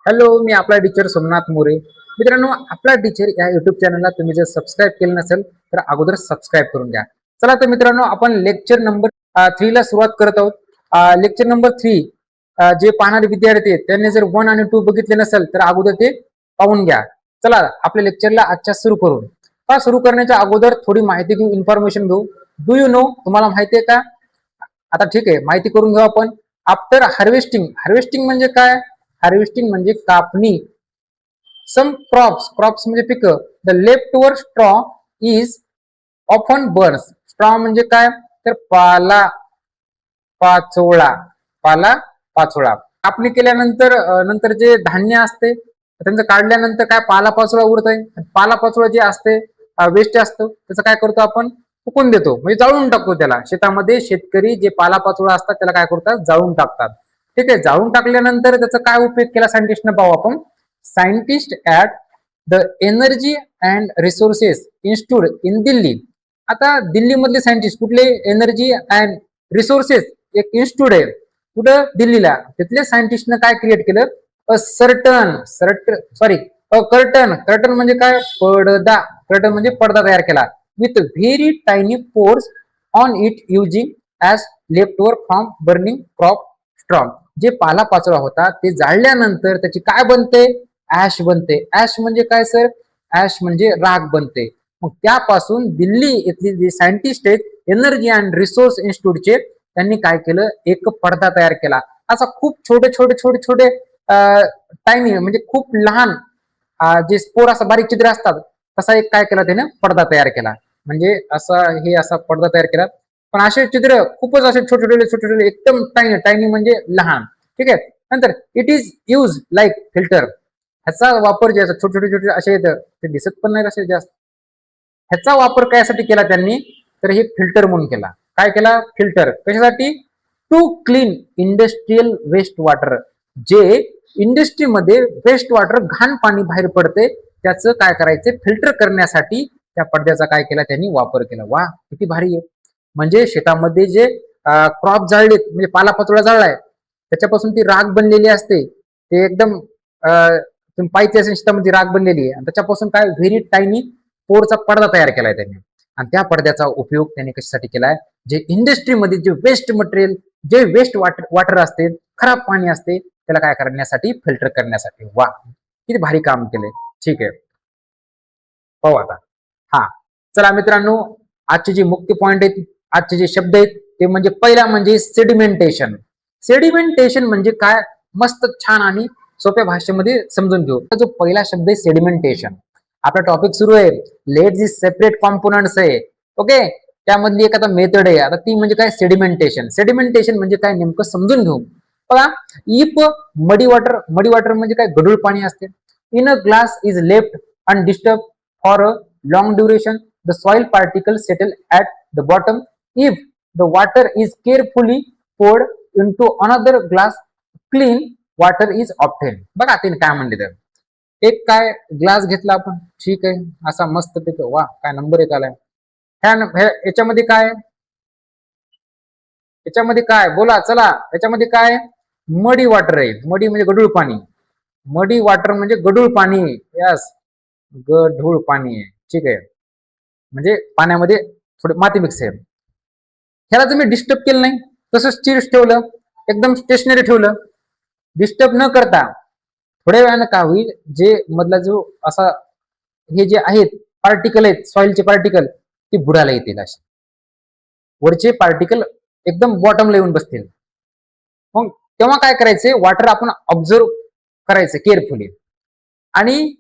Hello, मी आपला teacher Somnath More. मित्रांनो, आपला टीचर या युट्यूब चॅनलला तुम्ही जर सबस्क्राईब केलं नसेल तर अगोदर सबस्क्राईब करून घ्या. चला तर मित्रांनो, आपण लेक्चर नंबर 3 ला सुरुवात करत आहोत. लेक्चर नंबर 3 जे पाहणारे विद्यार्थी आहेत त्यांनी जर 1 आणि 2 बघितले नसेल तर अगोदर ते पाहून घ्या. चला आपल्या लेक्चरला आजच्या सुरू करू. सुरू करण्याच्या अगोदर थोडी माहिती घेऊ, इन्फॉर्मेशन घेऊ. डू यू नो, तुम्हाला माहिती आहे का? आता ठीक आहे, माहिती करून घेऊ आपण. आफ्टर हार्वेस्टिंग, हार्वेस्टिंग म्हणजे काय? हार्वेस्टिंग म्हणजे कापणी. सम क्रॉप्स म्हणजे पिकं. The left over straw is often Burns. Straw म्हणजे काय? तर पाला पाचोळा. पाला पाचोळा. कापणी केल्यानंतर नंतर जे धान्य असते त्यांचं काढल्यानंतर काय पाला पाचोळा उरत आहे. पाला पाचोळा जे असते वेस्ट असतं त्याचं काय करतो आपण? फुकून देतो, म्हणजे जाळून टाकतो त्याला. शेतामध्ये शेतकरी जे पाला पाचोळा असतात त्याला काय करतात? जाळून टाकतात. ठीक आहे. जाळून टाकल्यानंतर त्याचा काय उपयोग केला सायंटिस्टने पाहू आपण. Scientist at the energy and resources institute in Delhi. आता दिल्ली मधले सायंटिस्ट कुठले? एनर्जी अँड रिसोर्सेस एक इन्स्टिट्यूट आहे कुठं? दिल्लीला. तिथले सायंटिस्टने काय क्रिएट केलं? कर्टन म्हणजे काय? पडदा. कर्टन म्हणजे पडदा तयार केला with very tiny pores on it using as left over from burning crop strong. जे पाला पाचोळा होता ते जाळल्यानंतर त्याची काय बनते? ऍश बनते. ऍश म्हणजे काय सर? ऍश म्हणजे राख बनते. मग त्यापासून दिल्ली इथली जे सायंटिस्ट आहेत एनर्जी अँड रिसोर्स इन्स्टिट्यूटचे, त्यांनी काय केलं? एक पडदा तयार केला. असा खूप छोटे छोटे छोटे छोटे टायनी म्हणजे खूप लहान जे स्पोर असं बारीक छिद्र असतात तसा एक काय केला त्याने? पडदा तयार केला. म्हणजे असा पडदा तयार केला. पण असे छिद्र खूपच असे छोटे छोटे एकदम टायनी. टायनी म्हणजे लहान. ठीक आहे. नंतर it is use like filter. ह्याचा वापर जे छोटे छोटे छोटे असे येतं ते दिसत पण नाही असे जास्त. ह्याचा वापर कशासाठी केला त्यांनी? तर हे फिल्टर म्हणून केला. काय केला? फिल्टर. कशासाठी? To clean industrial waste water. जे इंडस्ट्रीमध्ये वेस्ट वॉटर घाण पाणी बाहेर पडते त्याचं काय करायचं? फिल्टर करण्यासाठी त्या पडद्याचा काय केला? त्यांनी वापर केला. वा, किती भारी आहे. म्हणजे शेतामध्ये जे क्रॉप जाळलेत म्हणजे पालापाचोळा जाळलाय त्याच्यापासून ती राख बनलेली असते. ते एकदम तुम्ही पाहिजे असेल शेतामध्ये राख बनलेली आहे आणि त्याच्यापासून काय व्हेरी टायनी पोरचा पडदा तयार केलाय त्यांनी. आणि त्या पडद्याचा उपयोग त्यांनी कशासाठी केलाय? जे इंडस्ट्रीमध्ये जे वेस्ट मटेरियल, जे वेस्ट वॉटर असते, खराब पाणी असते, त्याला काय करण्यासाठी? फिल्टर करण्यासाठी. वा, किती भारी काम केलंय. ठीक आहे, पाहू आता. हा, चला मित्रांनो, आजचे जे मुख्य पॉइंट आहेत, आजचे जे शब्द आहेत ते म्हणजे पहिला म्हणजे सेडिमेंटेशन. सेडिमेंटेशन म्हणजे काय? मस्त छान आणि सोप्या भाषेमध्ये समजून घेऊ. जो पहिला शब्द आहे सेडिमेंटेशन. आपला टॉपिक सुरू आहे. लेट जी सेपरेट कॉम्पोनंट्स आहे. ओके, त्यामधली एक आता मेथड आहे. आता ती म्हणजे काय? सेडिमेंटेशन. सेडिमेंटेशन म्हणजे काय नेमकं समजून घेऊ. बघा, इफ मडी वॉटर. मडी वॉटर म्हणजे काय? गढूळ पाणी असते. In a glass is left undisturb for a long duration, the soil particle settle at the bottom. If the water is carefully poured into another glass, clean water is obtained. बघा तिने काय म्हणले तर. एक काय ग्लास घेतला आपण, ठीक आहे, असा मस्त पैकी. वा, काय नंबर एक आलाय. याच्यामध्ये काय? याच्यामध्ये काय? बोला चला. याच्यामध्ये काय? मडी वॉटर आहे. मडी म्हणजे गढूळ पाणी. मडी वॉटर म्हणजे गढूळ पाणी. यस, गढूळ पाणी आहे. ठीक आहे, म्हणजे पाण्यामध्ये थोडी माती मिक्स आहे. ह्याला तुम्ही डिस्टर्ब केलं नाही, तसंच स्थिर ठेवलं, एकदम स्टेशनरी ठेवलं, डिस्टर्ब न करता, थोड्या वेळानं काय होईल? जे मधला जो असा हे जे आहेत पार्टिकल आहेत, सॉइलचे पार्टिकल, ते बुडाला येतील. असे वरचे पार्टिकल एकदम बॉटमला येऊन बसतील. मग तेव्हा काय करायचे? वॉटर आपण ऑब्झर्व करायचं केअरफुली. आणि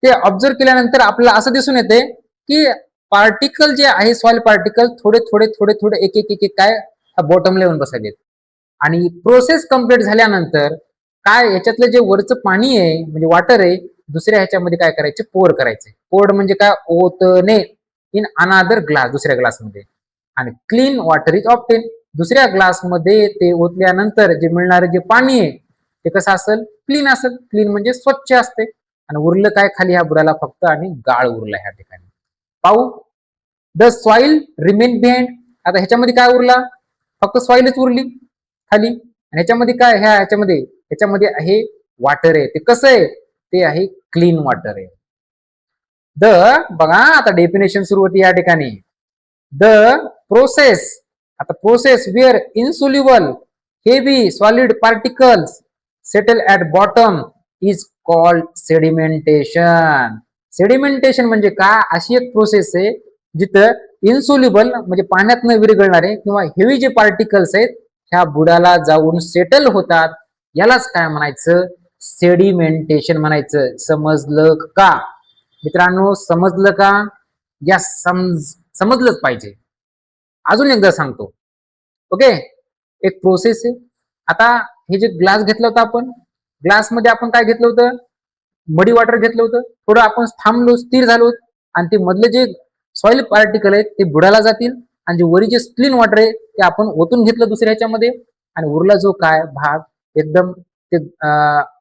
ते ऑब्झर्व केल्यानंतर आपल्याला असं दिसून येते की पार्टिकल जे आहे, सॉइल पार्टिकल थोडे थोडे थोडे थोडे एक एक एक काय बॉटमला येऊन बसायलेत. आणि प्रोसेस कम्प्लीट झाल्यानंतर काय? याच्यातलं जे वरचं पाणी आहे म्हणजे वॉटर आहे, दुसऱ्या ह्याच्यामध्ये काय करायचे? पोर करायचे. पोर्ड म्हणजे काय? ओतणे इन अनादर ग्लास, दुसऱ्या ग्लासमध्ये. आणि क्लीन वॉटर इज ऑब्टेन. दुसऱ्या ग्लासमध्ये ते ओतल्यानंतर जे मिळणारे जे पाणी आहे ते कसं असेल? क्लीन असेल. क्लीन म्हणजे स्वच्छ असते. आणि उरलं काय खाली? ह्या बुडाला फक्त आणि गाळ उरला ह्या ठिकाणी. पाहू, द सॉइल रिमेन बिहाइंड. आता ह्याच्यामध्ये काय उरला? फक्त सॉइलच उरली खाली. आणि ह्याच्यामध्ये काय? ह्याच्यामध्ये आहे वॉटर आहे ते कसं आहे, ते आहे क्लीन वॉटर आहे. द बघा आता डेफिनेशन सुरू होती या ठिकाणी. द प्रोसेस, आता process where insoluble heavy solid particles settle at bottom is called sedimentation. Sedimentation म्हणजे काय, अशी एक प्रोसेस आहे जिथं इन्सोल्युबल म्हणजे पाण्यात न विरघळणारे किंवा हेवी जे पार्टिकल्स आहेत ह्या बुडाला जाऊन सेटल होतात, यालाच काय म्हणायचं, सेडिमेंटेशन म्हणायचं. समजलं का मित्रांनो, समजलं का? या समजलंच पाहिजे. अजून एकदा सांगतो. ओके, एक प्रोसेस आहे. आता हे जे ग्लास घेतला होता आपण, ग्लास मध्ये आपण काय घेतलं होतं, मडी वॉटर घेतलं होतं. थोडं आपण थांबलो, स्थिर झालो आणि ते मधले जे सॉइल पार्टिकल आहेत ते बुडाला जातील आणि जे वरी जे क्लीन वॉटर आहे ते आपण ओतून घेतलं दुसऱ्या ह्याच्यामध्ये आणि उरला जो काय भाग एकदम ते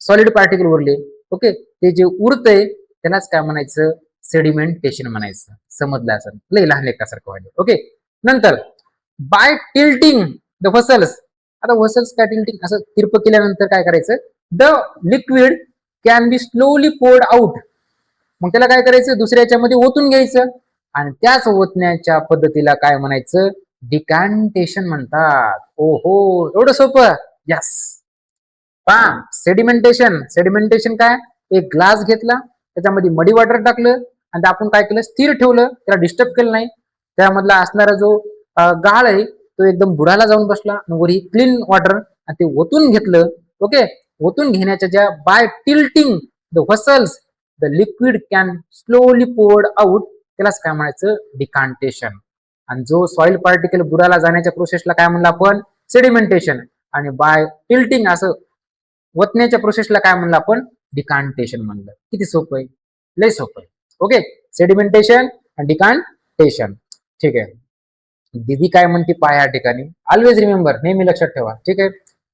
सॉलिड पार्टिकल उरले. ओके, ते जे उरतंय त्यालाच काय म्हणायचं, सेडिमेंटेशन म्हणायचं. समजलं असं, लय लहान लेखासारखं व्हायला. ओके, नंतर बाय टिल्टिंग द व्हसल्स. आता व्हसल्स काय टिल्टिंग, असं तिरप केल्यानंतर काय करायचं, the liquid can be slowly poured out. मग त्याला काय करायचं, दुसऱ्या याच्यामध्ये ओतून घ्यायचं आणि त्याच ओतण्याच्या पद्धतीला काय म्हणायचं, डिकॅन्टेशन म्हणतात. ओहो, एवढं सोपं. यस. पहा, सेडिमेंटेशन. सेडिमेंटेशन काय, एक ग्लास घेतला, त्याच्यामध्ये मडी वॉटर टाकलं आणि आपण काय केलं, स्थिर ठेवलं, त्याला डिस्टर्ब केलं नाही. त्यामधला असणारा जो गाळ आहे तो एकदम बुडाला जाऊन बसला, वरी क्लीन वॉटर आणि ते ओतून घेतलं. ओके, ओतून घेण्याच्या ज्या by tilting the vessels the liquid can slowly poured out, त्यालाच काय म्हणायचं, डिकांटेशन. आणि जो सॉइल पार्टिकल बुडाला जाण्याच्या प्रोसेसला काय म्हणलं आपण, सेडिमेंटेशन. आणि बाय टिल्टिंग असं ओतण्याच्या प्रोसेसला काय म्हणलं आपण, डिकांटेशन म्हणलं. किती सोपं आहे, लय सोपं आहे. ओके, सेडिमेंटेशन आणि डिकांटेशन. ठीक आहे. दीदी काय म्हणते पहा या ठिकाणी, ऑलवेज रिमेंबर, नेहमी लक्षात ठेवा. ठीक आहे.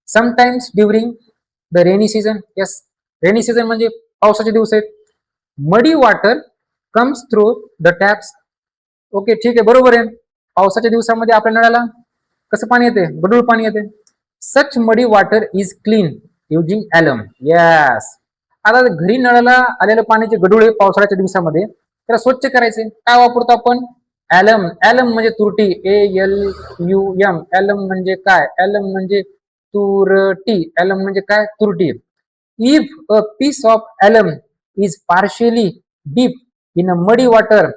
Sometimes during the rainy season, yes, rainy season म्हणजे पावसाचे दिवस आहेत. मडी water comes through the taps. Okay, ठीक आहे, बरोबर आहे. पावसाच्या दिवसामध्ये आपल्या नळाला कसं पाणी येते, गढूळ पाणी येते. सच मडी water is clean using ॲलम. Yes. आता घरी नळाला आलेलं पाण्याचे गढूळ आहे पावसाळ्याच्या दिवसामध्ये, त्याला स्वच्छ करायचे, काय वापरतो आपण, ॲलम. ॲलम म्हणजे तुरटी, ALUM. ॲलम म्हणजे काय, ॲलम म्हणजे तुरटी. ॲलम म्हणजे काय, तुरटी. If a piece of alum is partially deep in a muddy water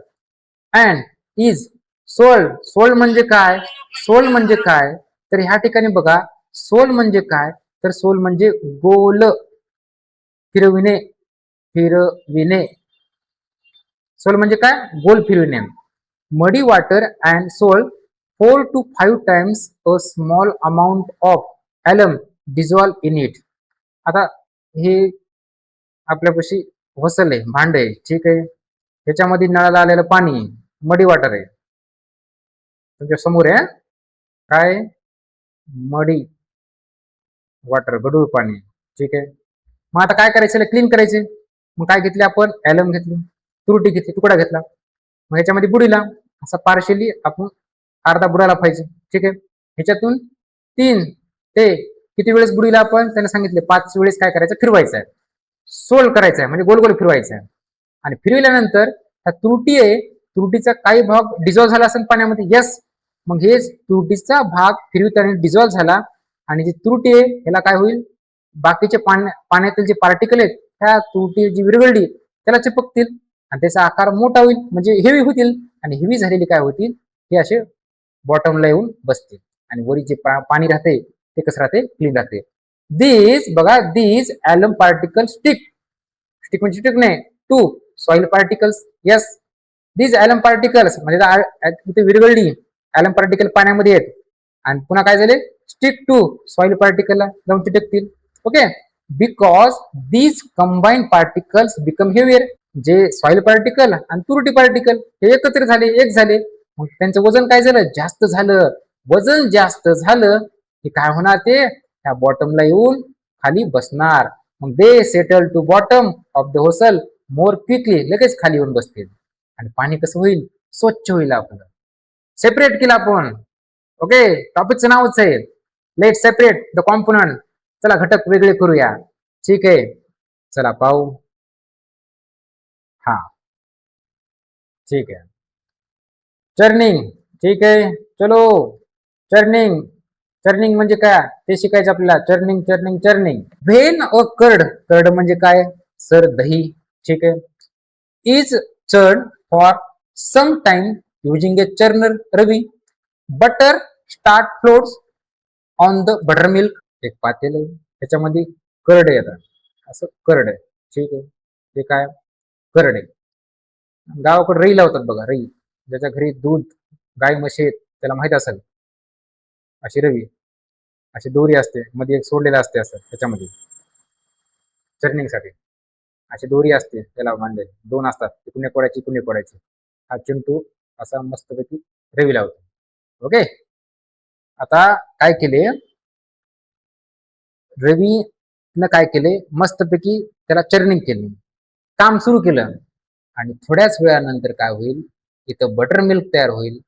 and is sold. Sold म्हणजे काय, सोल म्हणजे काय, तर ह्या ठिकाणी बघा, सोल म्हणजे काय, तर सोल म्हणजे गोल फिरविणे, फिरविणे. सोल म्हणजे काय, गोल फिरविणे. मडी water and sold 4 to 5 times a small amount of ॲलम dissolve in it. आता हे आपल्यापाशी व्हसल आहे, भांड आहे. ठीक आहे, ह्याच्यामध्ये नळाला आलेलं पाणी मडी वॉटर आहे, तुमच्या समोर आहे. काय, मडी वॉटर, गढूळ पाणी. ठीक आहे, मग आता काय करायचं, क्लीन करायचे. मग काय घेतले आपण, ॲलम घेतली, तुरटी घेतली, तुकडा घेतला, मग ह्याच्यामध्ये बुडीला असा पार्शियली आपण अर्धा बुडाला पाहिजे. ठीक आहे, ह्याच्यातून 3 ते किती वेळेस बुडीला आपण त्याने सांगितले 5 वेळेस काय करायचं, फिरवायचं आहे, सोल करायचं आहे, म्हणजे गोल गोल फिरवायचं आहे. आणि फिरविल्यानंतर ह्या तुरटी आहे, तुरटीचा काही भाग डिझॉल्व्ह झाला असेल पाण्यामध्ये. यस, मग हे तुरटीचा भाग फिरविताना डिझॉल्व्ह झाला आणि जी तुरटी आहे ह्याला काय होईल, बाकीचे पाण्यातील जे पार्टिकल आहेत ह्या तुरटी जी विरघळली त्याला चिपकतील आणि त्याचा आकार मोठा होईल, म्हणजे हेवी होतील. आणि हेवी झालेली काय होतील, हे असे बॉटमला येऊन बसतील आणि वरी जे पाणी राहते ते कसं राहते, क्लीन राहते. दिस बघा, this alum particle stick. Stick म्हणजे स्टिक नाही, to soil particles. Yes, this alum particles म्हणजे विरघळली ॲलम पार्टिकल पाण्यामध्ये आहेत आणि पुन्हा काय झाले, स्टिक टू सॉइल पार्टिकलला जाऊन चिटकतील. Okay, because these combine particles become heavier. जे सॉइल पार्टिकल आणि तुरटी पार्टिकल हे एकत्र झाले, एक झाले, मग त्यांचं वजन काय झालं, जास्त झालं. वजन जास्त झालं की काय होणार, ते ह्या बॉटमला येऊन खाली बसणार. मग they settle to bottom of the vessel more quickly, लगेच खाली येऊन बसतील आणि पाणी कसं होईल, स्वच्छ होईल. आपलं सेपरेट केलं आपण. ओके, टॉपिकचं नावच आहे लेट सेपरेट द कॉम्पोनंट. चला घटक वेगळे करूया. ठीक आहे, चला पाहू. हा, ठीक आहे. चर्निंग, ठीक आहे, चलो. चर्निंग, चर्निंग म्हणजे काय ते शिकायचं आपल्याला. Churning churning churning. When a curd, curd म्हणजे काय, सर दही, ठीक आहे, is churned for some time using a churner, रवी, butter start floats on the buttermilk. एक पातेल आहे, त्याच्यामध्ये कर्ड येतात, असं कर्ड आहे, ठीक आहे. हे काय, कर्ड आहे. गावाकडे रई लावतात बघा, रई, ज्याच्या घरी दूध गाय म्हशी आहेत त्याला माहित असेल. अशी रवी, अशी दोरी असते, मध्ये एक सोडलेला असते असं त्याच्यामध्ये चर्निंगसाठी. अशी दोरी असते त्याला बांधलेली, दोन असतात, इकडून एक ओढायची, इकडून एक ओढायची. हा चिंटू असा मस्तपैकी रवी लावतो. ओके, आता काय केले, रवीनं काय केले, मस्तपैकी त्याला चर्निंग केली, काम सुरू केलं. आणि थोड्याच वेळानंतर काय होईल, इथं बटर मिल्क तयार होईल.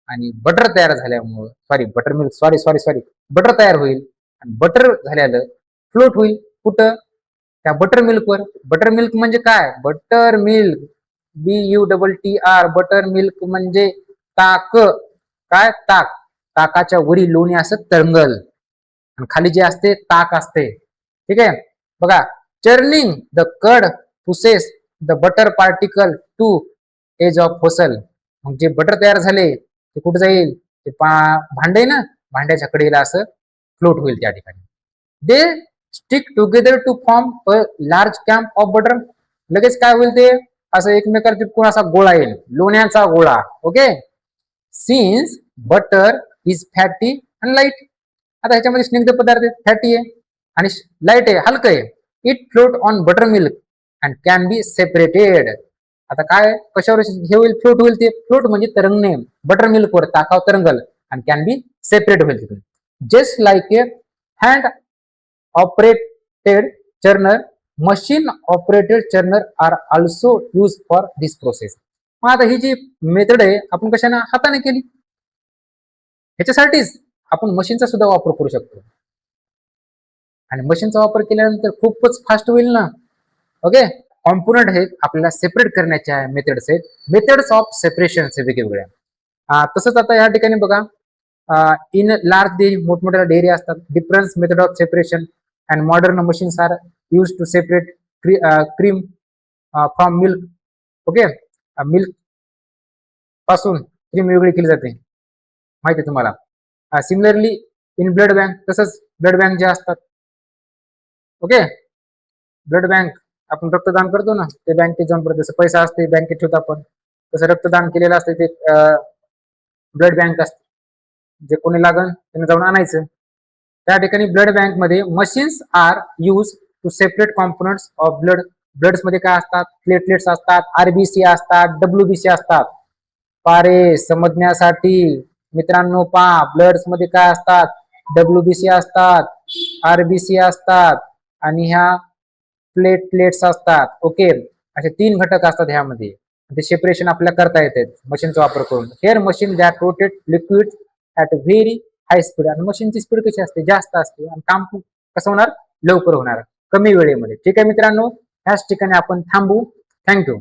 आणि बटर तयार झाल्यामुळं, sorry butter milk, sorry sorry sorry butter तयार होईल. आणि बटर झाल्यानं फ्लोट होईल, कुठं, त्या बटर मिल्कवर. बटर मिल्क म्हणजे काय, butter milk, BUTTR, butter milk म्हणजे ताक. काय, ताक. ताकाच्या वरी लोणी असं तरंगल आणि खाली जे असते ताक असते, ठीक आहे. बघा, churning the curd pushes the butter particle to edge of vessel. मग जे बटर तयार झाले ते कुठे जाईल, ते भांडे ना, भांड्याच्या कडेला असं फ्लोट होईल त्या ठिकाणी. They stick together to form a large camp of butter. लगेच काय होईल, ते असं एकमेकाला चिपकून असा गोळा येईल, लोण्याचा गोळा. Okay, since butter is fatty and light. आता ह्याच्यामध्ये स्निग्ध पदार्थ फॅटी आहे आणि लाईट आहे, हलकं आहे. It float on butter milk and can be separated. आता काय, कशावर हे होईल, फ्लोट होईल, ते फ्लोट म्हणजे तरंगणे, बटर मिल्क वर ताकावर तरंगल आणि कॅन बी सेपरेट होईल तिथून. Just like a hand operated churner, machine operated churner are also use for this process. मग आता ही जी मेथड आहे आपण कशाने, हाताने केली, ह्याच्यासाठीच आपण मशीनचा सुद्धा वापर करू शकतो. आणि मशीनचा वापर केल्यानंतर खूपच फास्ट होईल ना. ओके, कॉम्पोनंट आहेत आपल्याला सेपरेट करण्याच्या मेथड्स आहेत, मेथड्स ऑफ सेपरेशन वेगवेगळ्या. तसंच आता या ठिकाणी बघा, इन लार्ज डेअरी, मोठमोठ्या डेअरी असतात, difference method of separation and modern machines are use to separate cream from milk. Okay, milk पासून क्रीम वेगळी केली जाते, माहिती आहे तुम्हाला. सिमिलरली इन ब्लड बँक, तसंच ब्लड बँक जे असतात, ओके, ब्लड बँक आपण रक्तदान करतो ना, ते बँकेत जाऊन परत जसं पैसा असते बँकेत ठेवतो आपण, तसं रक्तदान केलेलं असते ते ब्लड बँक असते, जे कोणी लागन त्यांना जाऊन आणायचं. त्या ठिकाणी ब्लड बँक मध्ये machines are use to separate components of blood. Bloods मध्ये काय असतात, प्लेटलेट्स असतात, RBC असतात, WBC असतात. पारे समजण्यासाठी मित्रांनो पहा, ब्लड्स मध्ये काय असतात, WBC असतात, RBC असतात आणि ह्या प्लेटलेट्स असतात. ओके, असे 3 घटक असतात ह्यामध्ये. ते सेपरेशन आपल्याला करता येते मशीनचा वापर करून. Hair machine that rotate liquid at very high speed. आणि मशीनची स्पीड कशी असते, जास्त असते, आणि काम कसं होणार, लवकर होणार, कमी वेळेमध्ये. ठीक आहे मित्रांनो, ह्याच ठिकाणी आपण थांबू. थँक्यू.